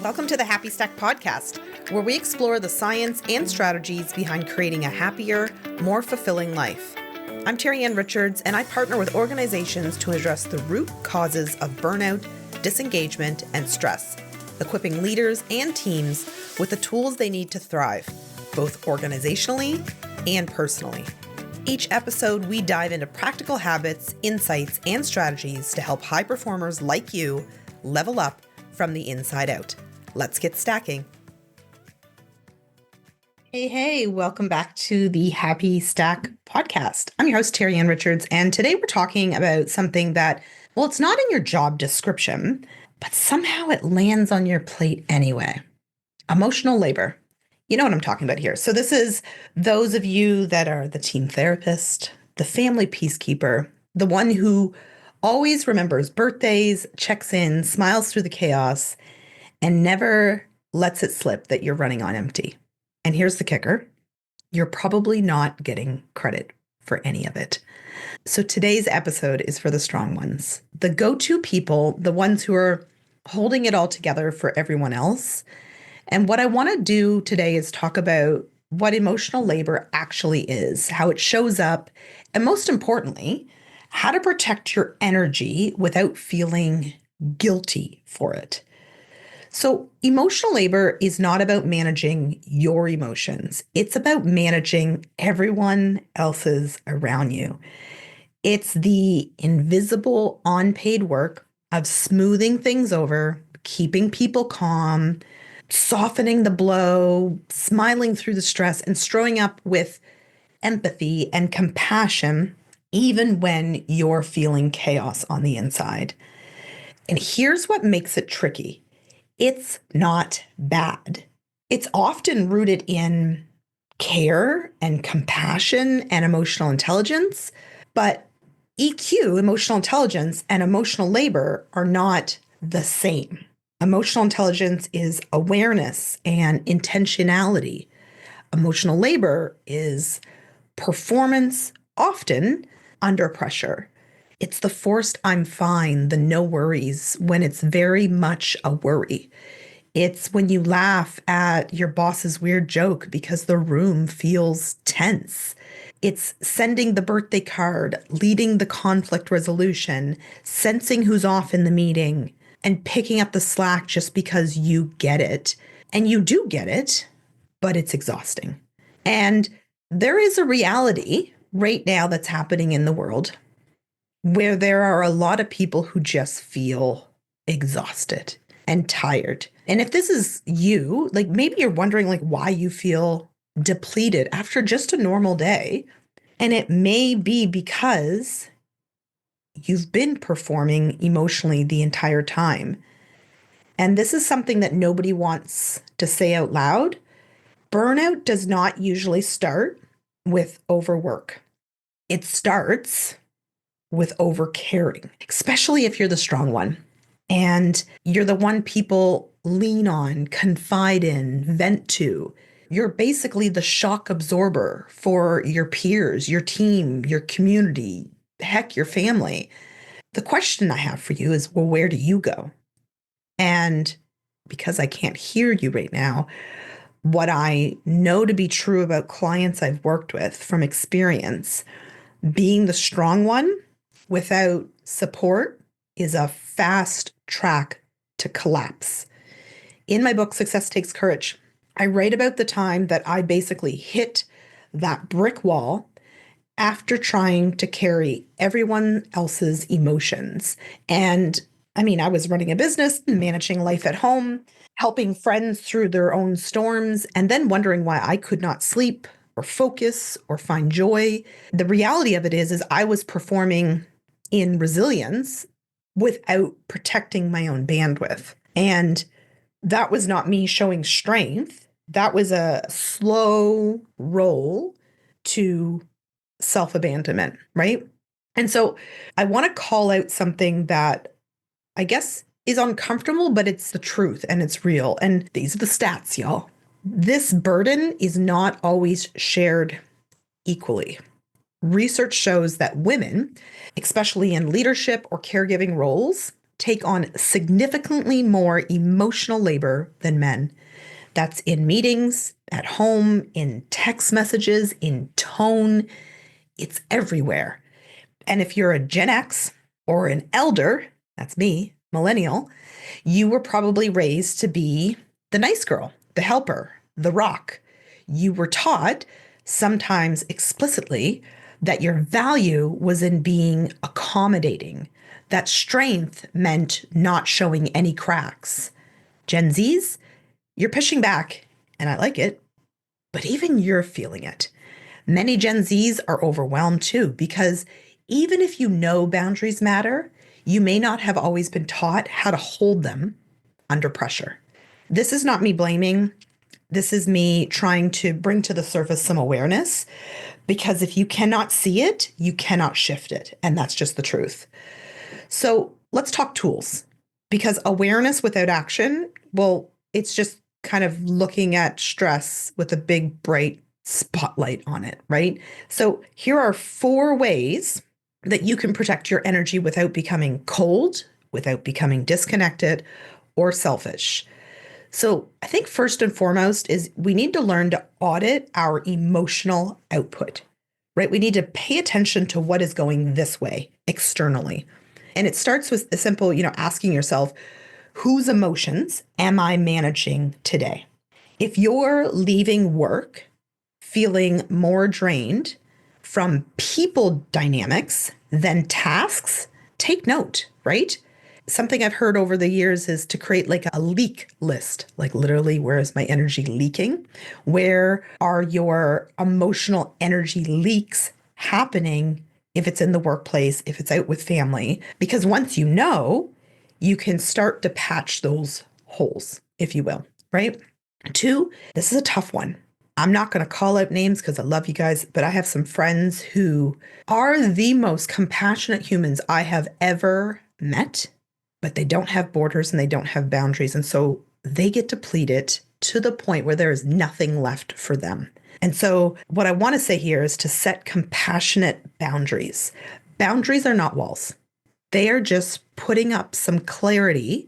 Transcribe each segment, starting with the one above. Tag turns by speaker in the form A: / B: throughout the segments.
A: Welcome to the Happy Stack podcast, where we explore the science and strategies behind creating a happier, more fulfilling life. I'm Terri-Ann Richards, and I partner with organizations to address the root causes of burnout, disengagement, and stress, equipping leaders and teams with the tools they need to thrive, both organizationally and personally. Each episode, we dive into practical habits, insights, and strategies to help high performers like you level up from the inside out. Let's get stacking. Hey, welcome back to the Happy Stack podcast. I'm your host, Terri-Ann Richards, and today we're talking about something that, well, it's not in your job description, but somehow it lands on your plate anyway. Emotional labor. You know what I'm talking about here. So this is those of you that are the team therapist, the family peacekeeper, the one who always remembers birthdays, checks in, smiles through the chaos, and never lets it slip that you're running on empty. And here's the kicker. You're probably not getting credit for any of it. So today's episode is for the strong ones, the go-to people, the ones who are holding it all together for everyone else. And what I want to do today is talk about what emotional labor actually is, how it shows up, and most importantly, how to protect your energy without feeling guilty for it. So emotional labor is not about managing your emotions. It's about managing everyone else's around you. It's the invisible unpaid work of smoothing things over, keeping people calm, softening the blow, smiling through the stress, and showing up with empathy and compassion, even when you're feeling chaos on the inside. And here's what makes it tricky. It's not bad. It's often rooted in care and compassion and emotional intelligence, but EQ, emotional intelligence, and emotional labor are not the same. Emotional intelligence is awareness and intentionality. Emotional labor is performance, often under pressure. It's the forced I'm fine, the no worries, when it's very much a worry. It's when you laugh at your boss's weird joke because the room feels tense. It's sending the birthday card, leading the conflict resolution, sensing who's off in the meeting, and picking up the slack just because you get it. And you do get it, but it's exhausting. And there is a reality right now that's happening in the world where there are a lot of people who just feel exhausted and tired. And if this is you, like maybe you're wondering like why you feel depleted after just a normal day. And it may be because you've been performing emotionally the entire time. And this is something that nobody wants to say out loud. Burnout does not usually start with overwork. It starts with overcaring, especially if you're the strong one and you're the one people lean on, confide in, vent to. You're basically the shock absorber for your peers, your team, your community, heck, your family. The question I have for you is, well, where do you go? And because I can't hear you right now, what I know to be true about clients I've worked with from experience, being the strong one without support is a fast track to collapse. In my book, Success Takes Courage, I write about the time that I basically hit that brick wall after trying to carry everyone else's emotions. And I mean, I was running a business, managing life at home, helping friends through their own storms, and then wondering why I could not sleep or focus or find joy. The reality of it is I was performing in resilience without protecting my own bandwidth. And that was not me showing strength. That was a slow roll to self-abandonment, right? And so I want to call out something that I guess is uncomfortable, but it's the truth and it's real. And these are the stats, y'all. This burden is not always shared equally. Research shows that women, especially in leadership or caregiving roles, take on significantly more emotional labor than men. That's in meetings, at home, in text messages, in tone. It's everywhere. And if you're a Gen X or an elder, that's me, millennial, you were probably raised to be the nice girl, the helper, the rock. You were taught, sometimes explicitly, that your value was in being accommodating, that strength meant not showing any cracks. Gen Zs, you're pushing back, and I like it, but even you're feeling it. Many Gen Zs are overwhelmed too, because even if you know boundaries matter, you may not have always been taught how to hold them under pressure. This is not me blaming. This is me trying to bring to the surface some awareness, because if you cannot see it, you cannot shift it. And that's just the truth. So let's talk tools, because awareness without action, well, it's just kind of looking at stress with a big, bright spotlight on it, right? So here are 4 ways that you can protect your energy without becoming cold, without becoming disconnected or selfish. So I think first and foremost is we need to learn to audit our emotional output, right? We need to pay attention to what is going this way externally. And it starts with a simple, asking yourself, whose emotions am I managing today? If you're leaving work feeling more drained from people dynamics than tasks, take note, right? Something I've heard over the years is to create like a leak list, like literally, where is my energy leaking? Where are your emotional energy leaks happening if it's in the workplace, if it's out with family? Because once you know, you can start to patch those holes, if you will, right? 2, this is a tough one. I'm not going to call out names because I love you guys, but I have some friends who are the most compassionate humans I have ever met, but they don't have borders and they don't have boundaries. And so they get depleted to the point where there is nothing left for them. And so what I want to say here is to set compassionate boundaries. Boundaries are not walls. They are just putting up some clarity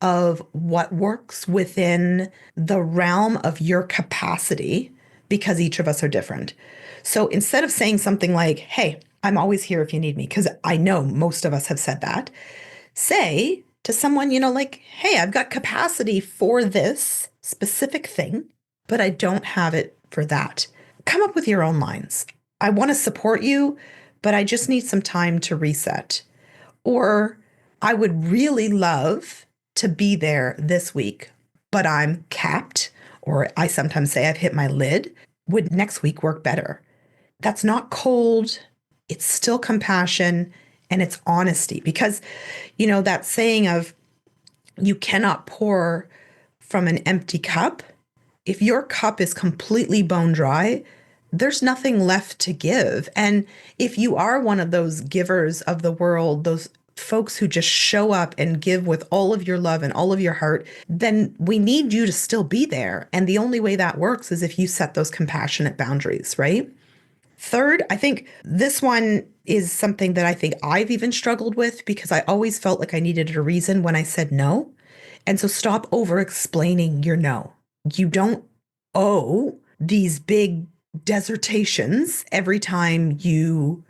A: of what works within the realm of your capacity, because each of us are different. So instead of saying something like, hey, I'm always here if you need me, because I know most of us have said that, say to someone, like, hey, I've got capacity for this specific thing, but I don't have it for that. Come up with your own lines. I want to support you, but I just need some time to reset. Or I would really love to be there this week, but I'm capped, or I sometimes say I've hit my lid. Would next week work better? That's not cold. It's still compassion and it's honesty, because, that saying of you cannot pour from an empty cup. If your cup is completely bone dry, there's nothing left to give. And if you are one of those givers of the world, those folks who just show up and give with all of your love and all of your heart, then we need you to still be there. And the only way that works is if you set those compassionate boundaries, right? 3rd, I think this one is something that I think I've even struggled with, because I always felt like I needed a reason when I said no. And so stop over explaining your no. You don't owe these big dissertations every time you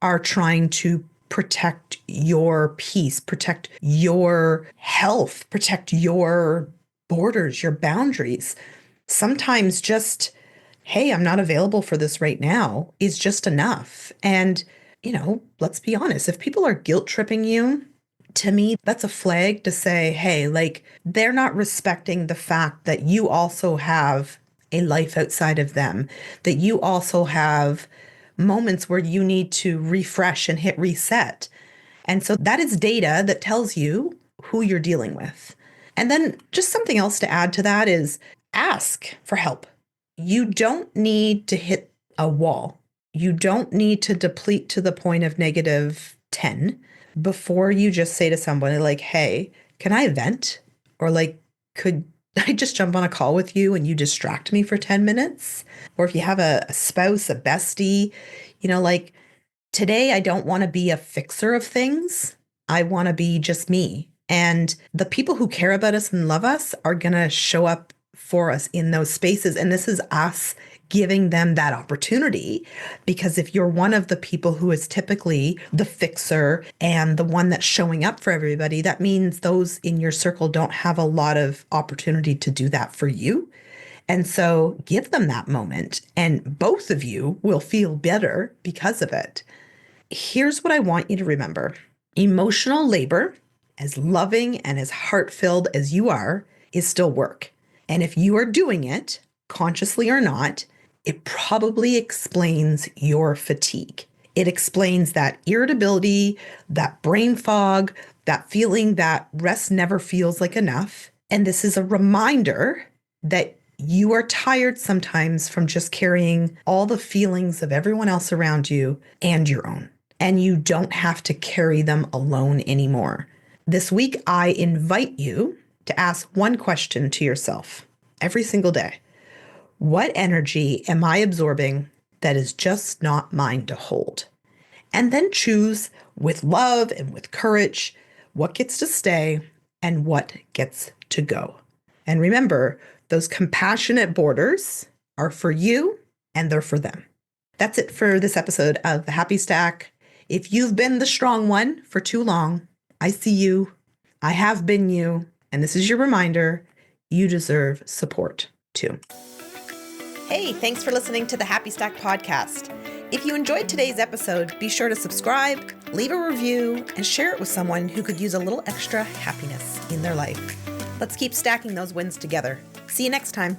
A: are trying to protect your peace, protect your health, protect your borders, your boundaries. Sometimes just, hey, I'm not available for this right now is just enough. And, let's be honest, if people are guilt tripping you, to me, that's a flag to say, hey, like, they're not respecting the fact that you also have a life outside of them, that you also have moments where you need to refresh and hit reset. And so that is data that tells you who you're dealing with. And then just something else to add to that is ask for help. You don't need to hit a wall. You don't need to deplete to the point of -10 before you just say to somebody like, hey, can I vent? Or like, could I just jump on a call with you and you distract me for 10 minutes? Or if you have a spouse, a bestie, like, today I don't want to be a fixer of things. I want to be just me. And the people who care about us and love us are going to show up for us in those spaces. And this is us giving them that opportunity. Because if you're one of the people who is typically the fixer and the one that's showing up for everybody, that means those in your circle don't have a lot of opportunity to do that for you. And so give them that moment, and both of you will feel better because of it. Here's what I want you to remember. Emotional labor, as loving and as heart-filled as you are, is still work. And if you are doing it, consciously or not, it probably explains your fatigue. It explains that irritability, that brain fog, that feeling that rest never feels like enough. And this is a reminder that you are tired sometimes from just carrying all the feelings of everyone else around you and your own. And you don't have to carry them alone anymore. This week, I invite you to ask one question to yourself every single day. What energy am I absorbing that is just not mine to hold? And then choose with love and with courage what gets to stay and what gets to go. And remember, those compassionate borders are for you and they're for them. That's it for this episode of The Happy Stack. If you've been the strong one for too long, I see you. I have been you. And this is your reminder, you deserve support too. Hey, thanks for listening to the Happy Stack podcast. If you enjoyed today's episode, be sure to subscribe, leave a review, and share it with someone who could use a little extra happiness in their life. Let's keep stacking those wins together. See you next time.